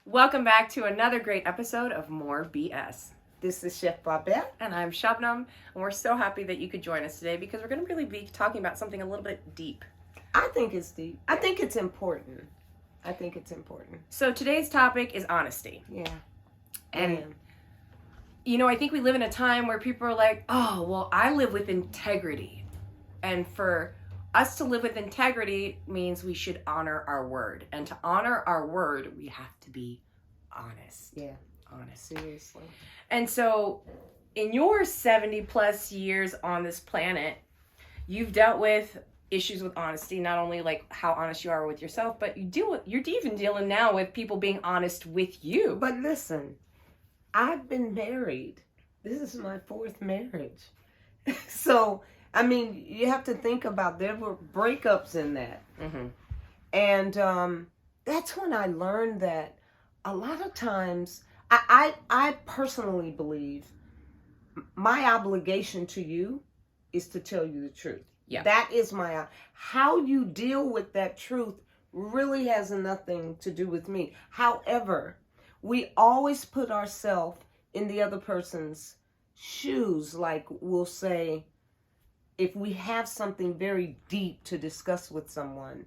Welcome back to another great episode of More BS. This is Chef Babette. And I'm Shabnam, and we're so happy that you could join us today because we're going to really be talking about something a little bit deep. I think it's deep. I think it's important. So today's topic is honesty. Yeah. And, I think we live in a time where people are like, oh, well, I live with integrity. And for us to live with integrity means we should honor our word. And to honor our word, we have to be honest. Yeah. Honest. Seriously. And so in your 70 plus years on this planet, you've dealt with issues with honesty, not only like how honest you are with yourself, but you're even dealing now with people being honest with you. But listen, I've been married. This is my fourth marriage. So, I mean, you have to think about there were breakups in that. Mm-hmm. And that's when I learned that a lot of times, I personally believe my obligation to you is to tell you the truth. Yeah. That is how you deal with that truth really has nothing to do with me. However, we always put ourselves in the other person's shoes. Like we'll say, if we have something very deep to discuss with someone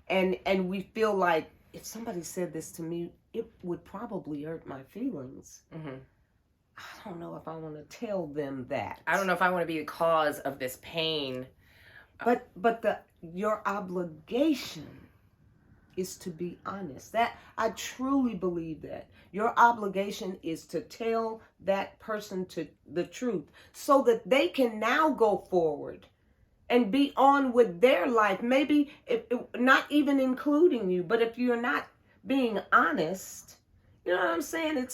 and we feel like if somebody said this to me, it would probably hurt my feelings. Mm-hmm. I don't know if I want to tell them that. I don't know if I want to be the cause of this pain. But your obligation is to be honest. That I truly believe that. Your obligation is to tell that person the truth so that they can now go forward and be on with their life. Maybe not even including you, but if you're not being honest, you know what I'm saying?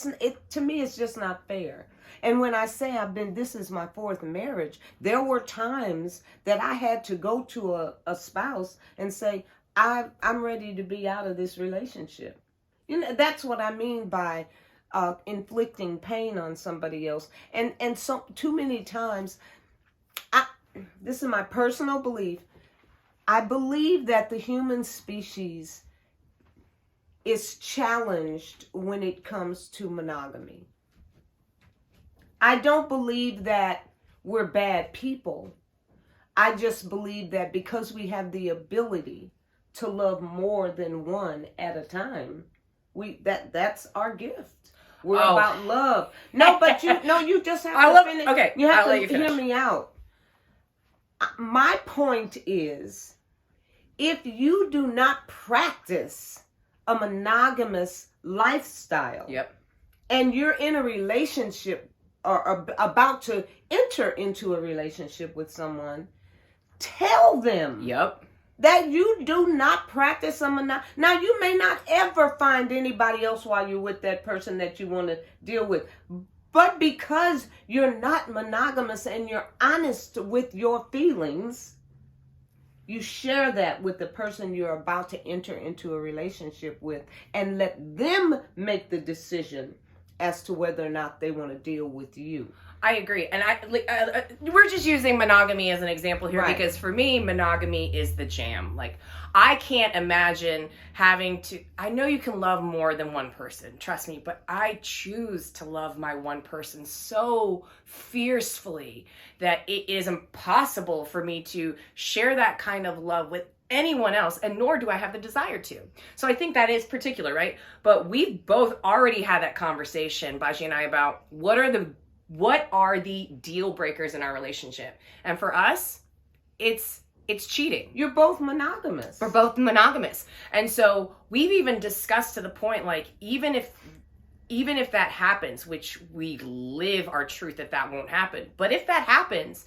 To me, it's just not fair. And when I say this is my fourth marriage, there were times that I had to go to a spouse and say, I'm ready to be out of this relationship. That's what I mean by inflicting pain on somebody else. And so too many times, this is my personal belief. I believe that the human species is challenged when it comes to monogamy. I don't believe that we're bad people. I just believe that because we have the ability to love more than one at a time, that's our gift. We're about love. No, but you just have to finish. Okay, you have I'll to hear me out. My point is, if you do not practice a monogamous lifestyle, yep, and you're in a relationship or about to enter into a relationship with someone, tell them yep, that you do not practice a monogamous. Now, you may not ever find anybody else while you're with that person that you want to deal with. But because you're not monogamous and you're honest with your feelings, you share that with the person you're about to enter into a relationship with and let them make the decision as to whether or not they want to deal with you. I agree. And we're just using monogamy as an example here, right? Because for me, monogamy is the jam. Like, I can't imagine having to, I know you can love more than one person, trust me, but I choose to love my one person so fiercely that it is impossible for me to share that kind of love with anyone else, and nor do I have the desire to. So I think that is particular, right? But we've both already had that conversation, Baji and I, about what are the deal breakers in our relationship. And for us, it's cheating. You're both monogamous. We're both monogamous. And so we've even discussed to the point, like, even if that happens, which we live our truth that won't happen, but if that happens,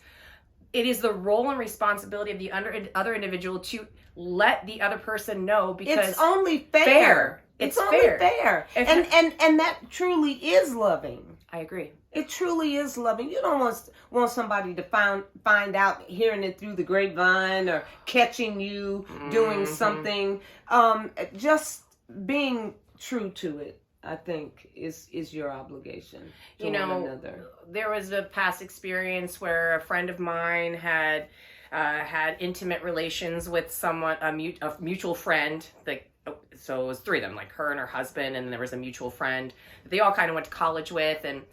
it is the role and responsibility of the other individual to let the other person know, because it's only fair. It's only fair. And that truly is loving. I agree. It truly is loving. You don't want somebody to find out, hearing it through the grapevine or catching you doing something. Just being true to it, I think, is your obligation to one another. There was a past experience where a friend of mine had intimate relations with someone, a mutual friend. Like, so it was three of them, like her and her husband, and there was a mutual friend that they all kind of went to college with, and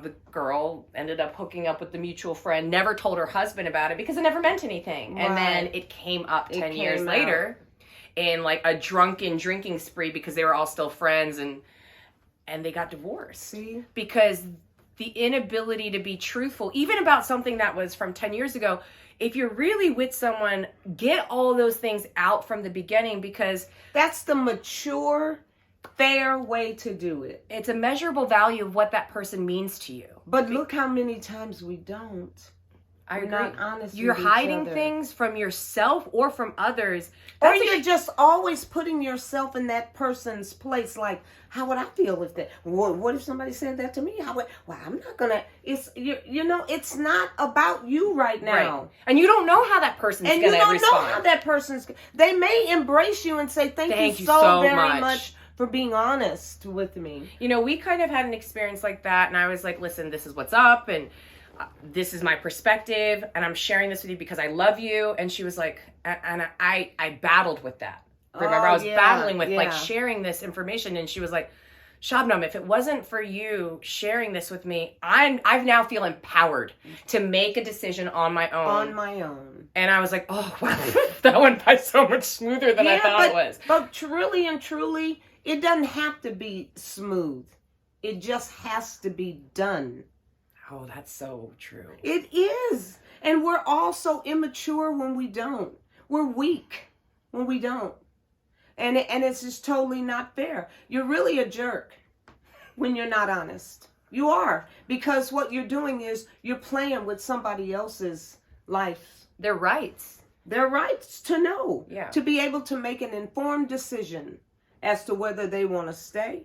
the girl ended up hooking up with the mutual friend, never told her husband about it because it never meant anything. Right. And then it came up 10 years later in like a drunken drinking spree because they were all still friends, and they got divorced. See? Because the inability to be truthful, even about something that was from 10 years ago, if you're really with someone, get all those things out from the beginning, because that's the mature, fair way to do it. It's a measurable value of what that person means to you. But look how many times we don't. We're agree. Not honest. You're hiding things from yourself or from others. Or you're just always putting yourself in that person's place. Like, how would I feel if that? What if somebody said that to me? Well, I'm not gonna. It's it's not about you right now. Right. And you don't know how that person's gonna respond. And you don't know how that person's. They may embrace you and say, "Thank you so very much for being honest with me." We kind of had an experience like that, and I was like, "Listen, this is what's up, and this is my perspective, and I'm sharing this with you because I love you." And she was like, and I battled with that. Remember, I was battling with like sharing this information, and she was like, "Shabnam, if it wasn't for you sharing this with me, I now feel empowered to make a decision on my own." On my own. And I was like, "Oh wow, that went by so much smoother than I thought it was." But really and truly, it doesn't have to be smooth. It just has to be done. Oh, that's so true. It is. And we're all so immature when we don't. We're weak when we don't. And it's just totally not fair. You're really a jerk when you're not honest. You are. Because what you're doing is you're playing with somebody else's life. Their rights. Their rights to know. Yeah. To be able to make an informed decision as to whether they want to stay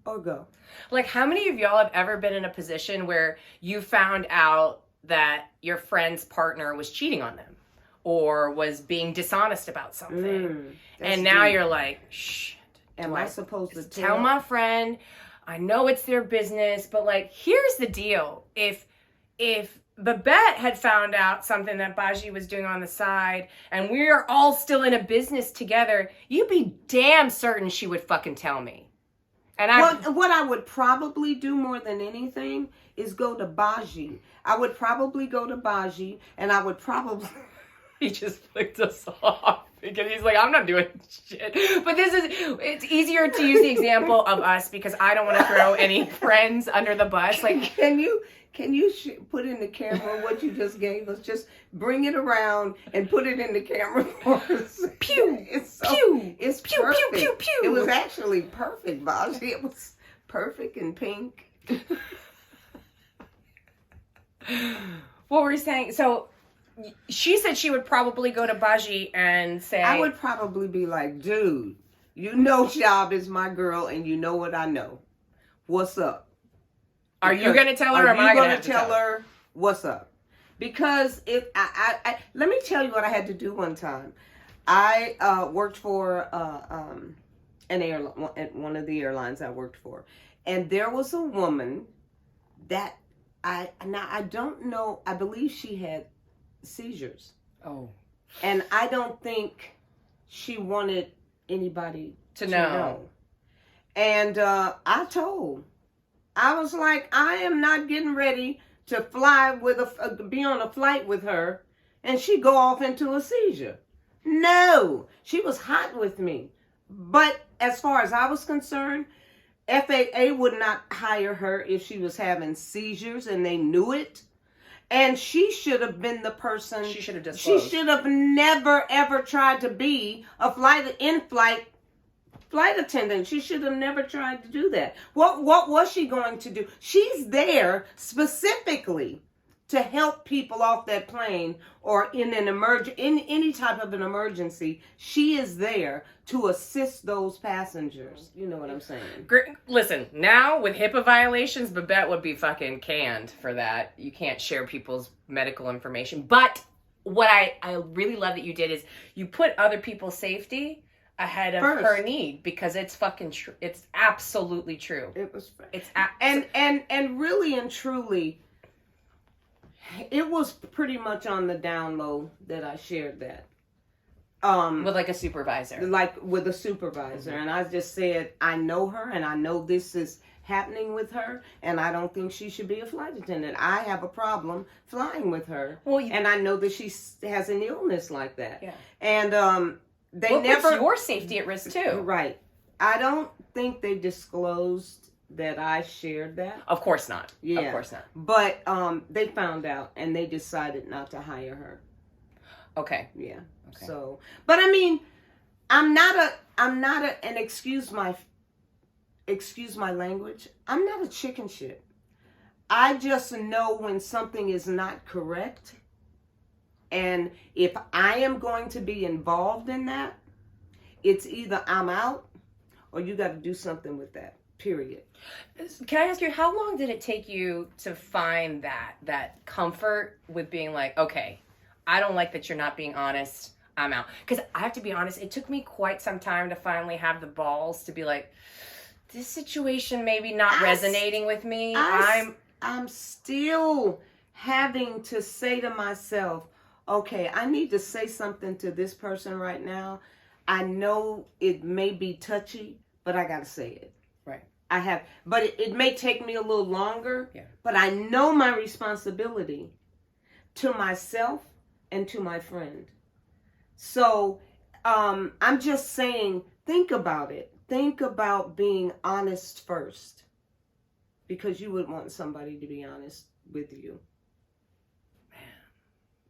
or go. Like, how many of y'all have ever been in a position where you found out that your friend's partner was cheating on them or was being dishonest about something? And now you're like, shit. Am I supposed to tell my friend? I know it's their business, but like, here's the deal. If Babette had found out something that Baji was doing on the side, and we're all still in a business together, you'd be damn certain she would fucking tell me. And what I would probably do more than anything is go to Baji. I would probably go to Baji, and I would probably... He just flicked us off because he's like, I'm not doing shit. But it's easier to use the example of us because I don't want to throw any friends under the bus. Like, can you put in the camera what you just gave us? Just bring it around and put it in the camera for us. Pew! It's pew! It's pew, perfect. Pew, pew, pew. It was actually perfect, Baji. It was perfect and pink. What were you saying? So she said she would probably go to Baji and say... I would probably be like, dude, you know Shab is my girl and you know what I know. What's up? Are you going to tell her or am I going to tell her what's up? Because if I let me tell you what I had to do one time. I worked for an airline, one of the airlines I worked for. And there was a woman that I don't know, I believe she had seizures. Oh. And I don't think she wanted anybody to know. And I was like, I am not getting ready to fly be on a flight with her and she go off into a seizure. No, she was hot with me. But as far as I was concerned, FAA would not hire her if she was having seizures and they knew it. And she should have been the person. She should have disclosed. She should have never, ever tried to be a flight attendant. She should have never tried to do that. What was she going to do? She's there specifically to help people off that plane or in any type of an emergency. She is there to assist those passengers. You know what I'm saying? Listen, now with HIPAA violations, Babette would be fucking canned for that. You can't share people's medical information. But what I really love that you did is you put other people's safety ahead of her need, because it's fucking true. It's absolutely true. It was. And really and truly, it was pretty much on the down low that I shared that. with like a supervisor. Like with a supervisor. And I just said, I know her and I know this is happening with her, and I don't think she should be a flight attendant. I have a problem flying with her. Well, and I know that she has an illness like that. Yeah. And they never puts your safety at risk too. Right. I don't think they disclosed that I shared that. Of course not. Yeah. Of course not. But they found out and they decided not to hire her. Okay. Yeah. Okay. So, but I mean, I'm not and excuse my language, I'm not a chicken shit. I just know when something is not correct. And if I am going to be involved in that, it's either I'm out or you got to do something with that, period. Can I ask you, how long did it take you to find that comfort with being like, okay, I don't like that you're not being honest, I'm out? Because I have to be honest, it took me quite some time to finally have the balls to be like, this situation maybe not resonating with me. I'm still having to say to myself, okay, I need to say something to this person right now. I know it may be touchy, but I got to say it. Right. But it may take me a little longer, but I know my responsibility to myself and to my friend. So I'm just saying, think about it. Think about being honest first, because you would want somebody to be honest with you. Man,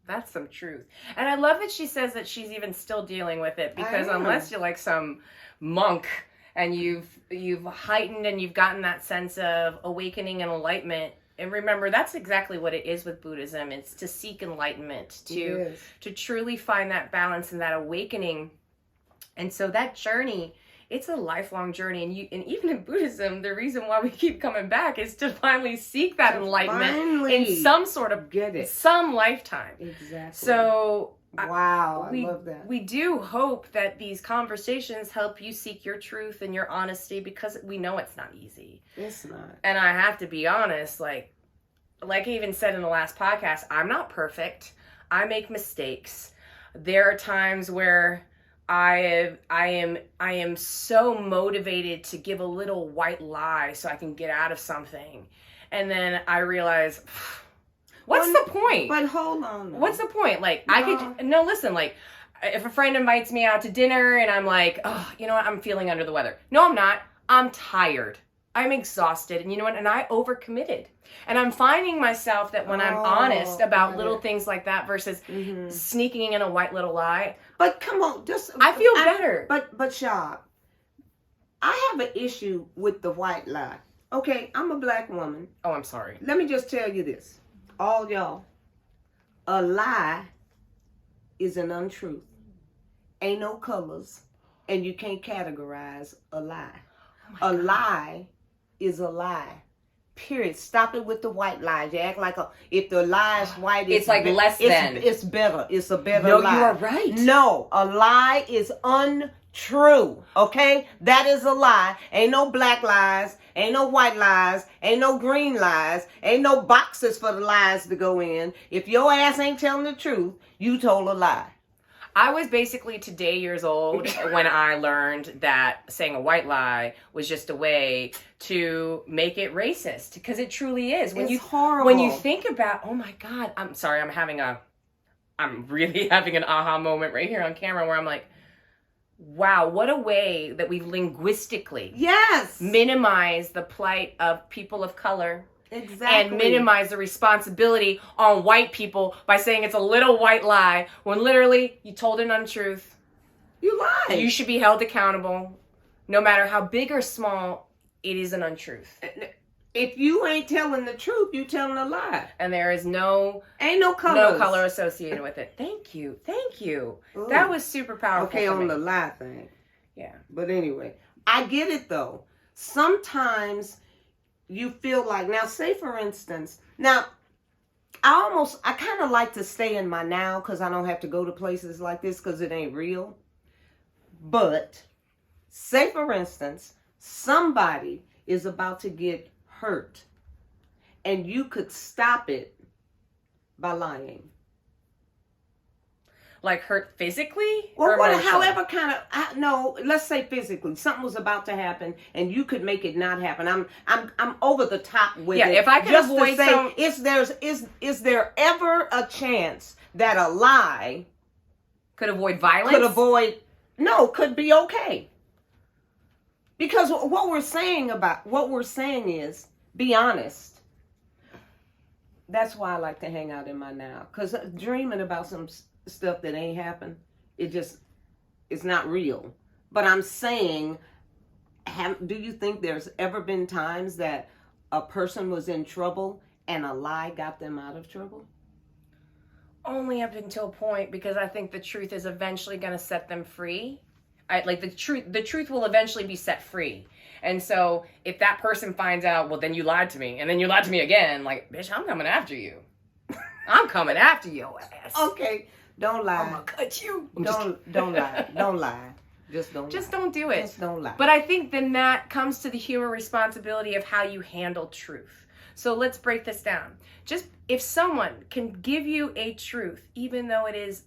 that's some truth. And I love that she says that she's even still dealing with it, because unless you're like some monk and you've heightened and you've gotten that sense of awakening and enlightenment. And remember, that's exactly what it is with Buddhism. It's to seek enlightenment, to truly find that balance and that awakening. And so that journey, it's a lifelong journey. And even in Buddhism, the reason why we keep coming back is to finally seek that enlightenment in some sort of some lifetime. Exactly. So wow, I love that. We do hope that these conversations help you seek your truth and your honesty, because we know it's not easy. It's not. And I have to be honest, like I even said in the last podcast, I'm not perfect. I make mistakes. There are times where I am so motivated to give a little white lie so I can get out of something. And then I realize, what's the point? But hold on. Though. What's the point? Like, listen, like, if a friend invites me out to dinner and I'm like, oh, you know what? I'm feeling under the weather. No, I'm not. I'm tired. I'm exhausted. And you know what? And I overcommitted. And I'm finding myself that when I'm honest about little things like that versus sneaking in a white little lie. But come on, I feel better. But Shab, I have an issue with the white lie. Okay, I'm a black woman. Oh, I'm sorry. Let me just tell you this. All y'all. A lie is an untruth. Ain't no colors. And you can't categorize a lie. A lie is a lie. Period. Stop it with the white lies. You act like if the lie is white, it's like less than. It's better. It's a better lie. No, you are right. No, a lie is untrue. Okay? That is a lie. Ain't no black lies. Ain't no white lies. Ain't no green lies. Ain't no boxes for the lies to go in. If your ass ain't telling the truth, you told a lie. I was basically today years old when I learned that saying a white lie was just a way to make it racist, because it truly is. It's horrible. When you think about, oh my God, I'm sorry, I'm really having an aha moment right here on camera where I'm like, wow, what a way that we've linguistically minimized the plight of people of color. Exactly. And minimize the responsibility on white people by saying it's a little white lie when literally you told an untruth. You lied. You should be held accountable. No matter how big or small, it is an untruth. If you ain't telling the truth, you telling a lie. And there is ain't no color associated with it. Thank you. Ooh. That was super powerful. Okay, on the lie thing. Yeah. But anyway, I get it though. Sometimes you feel like, now say for instance, now I kind of like to stay in my now because I don't have to go to places like this because it ain't real. But say for instance, somebody is about to get hurt and you could stop it by lying. Like hurt physically? Well, or however kind of, no, let's say physically. Something was about to happen and you could make it not happen. I'm over the top with it. Yeah, if I could just avoid to say, is there ever a chance that a lie could avoid violence? Could be okay. Because what we're saying is, be honest. That's why I like to hang out in my now. Because dreaming about some stuff that ain't happened, it's not real. But I'm saying, do you think there's ever been times that a person was in trouble and a lie got them out of trouble? Only up until a point, because I think the truth is eventually going to set them free. The truth will eventually be set free. And so if that person finds out, well, then you lied to me, and then you lied to me again, like, bitch, I'm coming after you. I'm coming after your ass. Okay, don't lie. I'm gonna cut you. Don't lie. Don't lie. Just don't do it. Just don't lie. But I think then that comes to the human responsibility of how you handle truth. So let's break this down. Just if someone can give you a truth, even though it is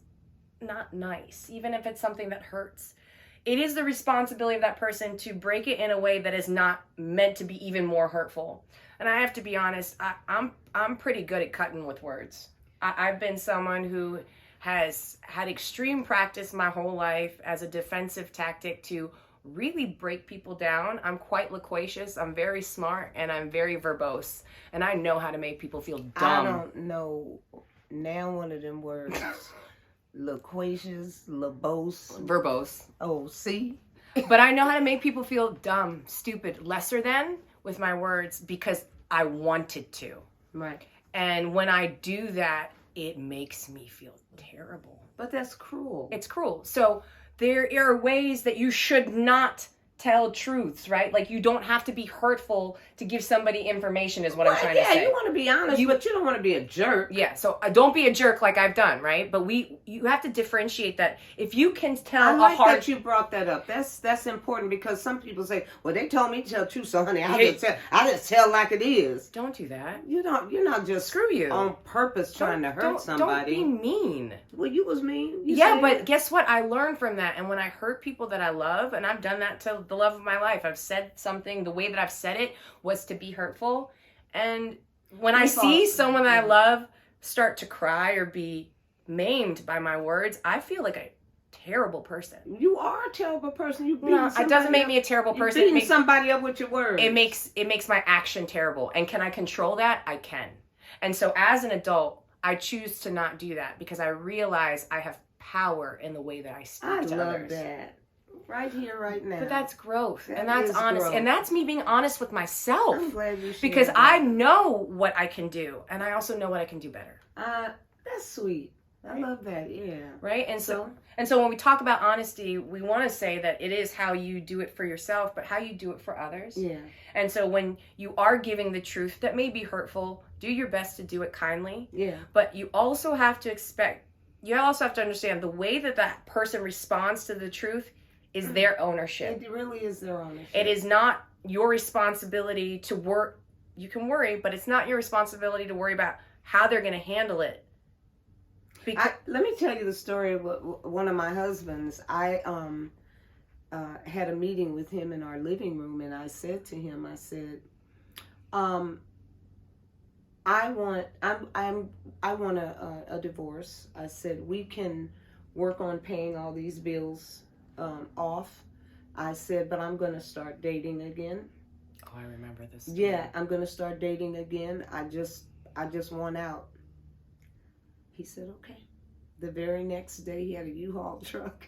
not nice, even if it's something that hurts, it is the responsibility of that person to break it in a way that is not meant to be even more hurtful. And I have to be honest, I'm pretty good at cutting with words. I've been someone who has had extreme practice my whole life as a defensive tactic to really break people down. I'm quite loquacious, I'm very smart, and I'm very verbose. And I know how to make people feel dumb. I don't know now one of them words. Loquacious, verbose. Oh, see? But I know how to make people feel dumb, stupid, lesser than with my words because I wanted to. Right. And when I do that, it makes me feel terrible. But that's cruel. It's cruel. So there are ways that you should not tell truths, right? Like you don't have to be hurtful to give somebody information is what I'm trying to say. Yeah, you want to be honest, but you don't want to be a jerk. Yeah, so don't be a jerk like I've done, right? But you have to differentiate that. If you can tell that you brought that up. That's important because some people say, well, they told me to tell the truth, so honey, I just tell like it is. Don't do that. You're not just screw you on purpose trying to hurt somebody. Don't be mean. Well, you was mean. But guess what? I learned from that, and when I hurt people that I love, and I've done that to the love of my life, I've said something, the way that I've said it was to be hurtful, and when I see someone that I love start to cry or be maimed by my words, I feel like a terrible person. You are a terrible person. It doesn't make me a terrible person. Beating somebody up with your words. It makes my action terrible. And can I control that? I can. And so as an adult, I choose to not do that because I realize I have power in the way that I speak to others. I love that. Right here, right now. But that's growth, and that's honest, and that's me being honest with myself. I'm glad you shared because that. I know what I can do, and I also know what I can do better. That's sweet. I love that. Yeah. Right, and so when we talk about honesty, we want to say that it is how you do it for yourself, but how you do it for others. Yeah. And so when you are giving the truth that may be hurtful, do your best to do it kindly. Yeah. But you also have to understand the way that person responds to the truth is their ownership. It really is their ownership. It is not your responsibility to work. You can worry, but it's not your responsibility to worry about how they're going to handle it. Let me tell you the story of one of my husbands. I had a meeting with him in our living room, and I said to him, I want a divorce. I said, we can work on paying all these bills off. I said, but I'm going to start dating again. Oh, I remember this. Yeah, I'm going to start dating again. I just want out. He said, okay. The very next day, he had a U-Haul truck,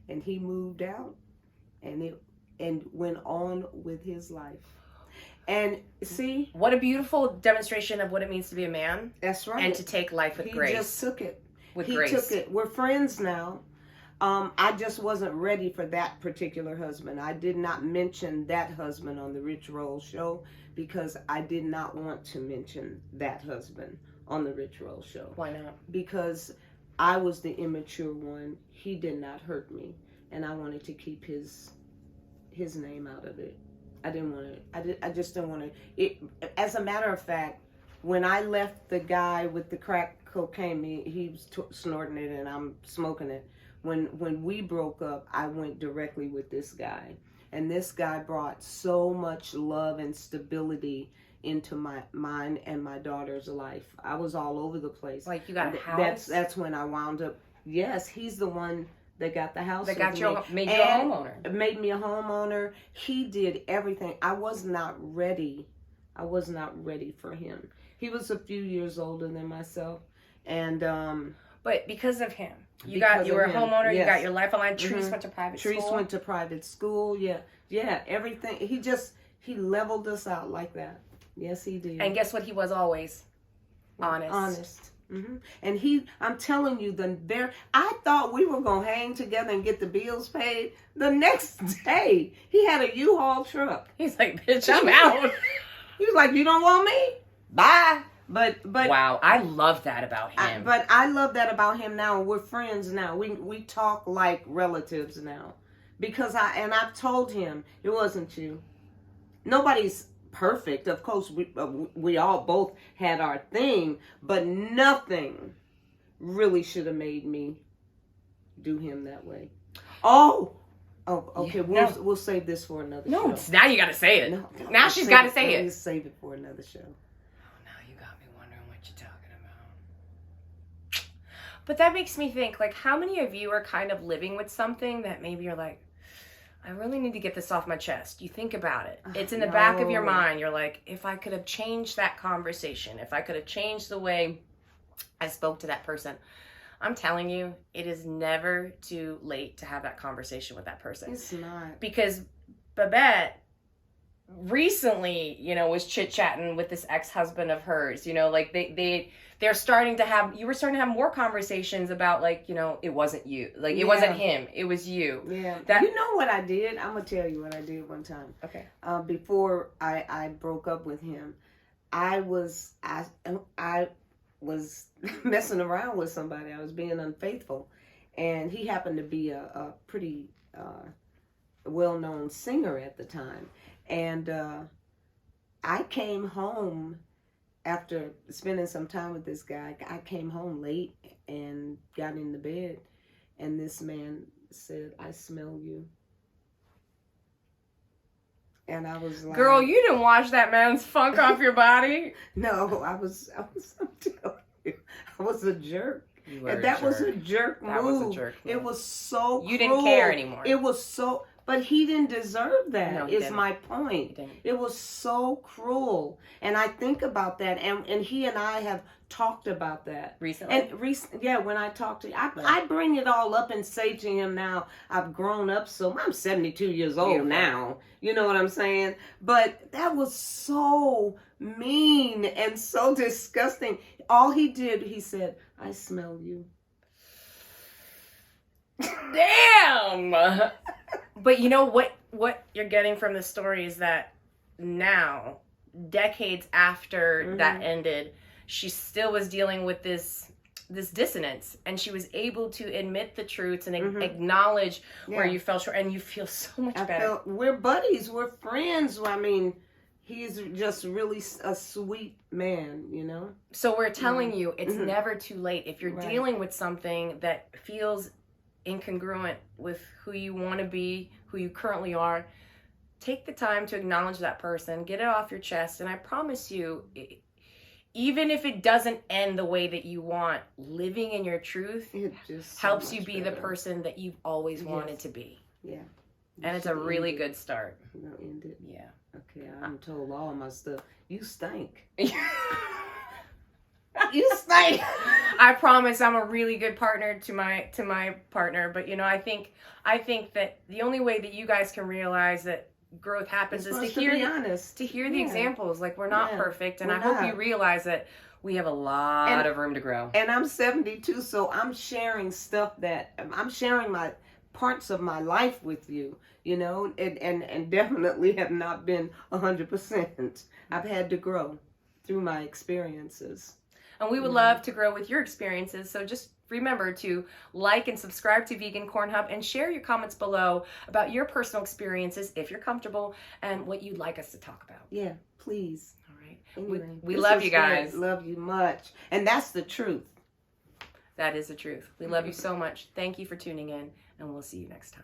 and he moved out, and went on with his life. And see, what a beautiful demonstration of what it means to be a man. That's right. And to take life with grace. He just took it. He took it. We're friends now. I just wasn't ready for that particular husband. I did not mention that husband on the Rich Roll show because I did not want to mention that husband on the Rich Roll show. Why not? Because I was the immature one. He did not hurt me, and I wanted to keep his name out of it. I didn't want to. I just didn't want to. As a matter of fact, when I left the guy with the crack cocaine. He was snorting it, and I'm smoking it. When we broke up, I went directly with this guy, and this guy brought so much love and stability into mine and my daughter's life. I was all over the place. Like, you got a house? That's when I wound up. Yes, he's the one that got the house. That got made you a homeowner. Made me a homeowner. He did everything. I was not ready for him. He was a few years older than myself, and but because of him, you were a homeowner. Yes. You got your life aligned. Trees went to private school. Trees went to private school. Yeah. Everything. He leveled us out like that. Yes, he did. And guess what? He was always honest. Honest. Mm-hmm. And I'm telling you, I thought we were gonna hang together and get the bills paid. The next day, he had a U-Haul truck. He's like, "Bitch, I'm out." He was like, "You don't want me? Bye." But wow, I love that about him. I love that about him now. We're friends now. We talk like relatives now, because I've told him it wasn't you. Nobody's perfect. Of course, we all both had our thing, but nothing really should have made me do him that way. Oh, okay. Yeah, we'll save this for another show. No, now you got to say it. No, now she's got to say it. Save it for another show. But that makes me think, like, how many of you are kind of living with something that maybe you're like, I really need to get this off my chest. You think about it. It's in the back of your mind. You're like, if I could have changed that conversation, if I could have changed the way I spoke to that person, I'm telling you, it is never too late to have that conversation with that person. It's not. Because Babette recently, was chit-chatting with this ex-husband of hers, like they're starting to have, you were starting to have more conversations about, like, it wasn't you, like, it wasn't him, it was you. Yeah. You know what I did? I'm gonna tell you what I did one time. Okay. Before I broke up with him, I was messing around with somebody. I was being unfaithful, and he happened to be a pretty well-known singer at the time. And I came home after spending some time with this guy. I came home late and got in the bed, and this man said, "I smell you." And I was like, "Girl, you didn't wash that man's funk off your body." No, I'm telling you, I was a jerk. And that was a jerk move. That was a jerk move. It was so cruel. You didn't care anymore. It was so... But he didn't deserve that, no, is my point. It was so cruel. And I think about that, and he and I have talked about that. Recently? And when I talk to you, I bring it all up and say to him now, I've grown up, so I'm 72 years old now. You know what I'm saying? But that was so mean and so disgusting. All he did, he said, "I smell you." Damn! But you know what you're getting from this story is that now, decades after that ended, she still was dealing with this dissonance, and she was able to admit the truths and acknowledge where you fell short, and you feel so much better. We're buddies, we're friends. I mean, he's just really a sweet man, So we're telling you, it's never too late. If you're dealing with something that feels incongruent with who you want to be, who you currently are, take the time to acknowledge that person, get it off your chest, and I promise you, even if it doesn't end the way that you want, living in your truth helps you be the person that you've always wanted to be. Yeah. And it's a really good start. We'll end it. Yeah. Okay, I'm told all my stuff. You stink. You stink. I promise I'm a really good partner to my partner, but I think that the only way that you guys can realize that growth happens is to hear the examples. Like, we're not perfect, and I hope you realize that we have a lot of room to grow. And I'm 72, so I'm sharing stuff I'm sharing my parts of my life with you, and definitely have not been 100%. I've had to grow through my experiences. And we would love to grow with your experiences. So just remember to like and subscribe to Vegan Corn Hub, and share your comments below about your personal experiences, if you're comfortable, and what you'd like us to talk about. Yeah, please. All right. Anyway, we love you guys. Love you much. And that's the truth. That is the truth. We love you so much. Thank you for tuning in, and we'll see you next time.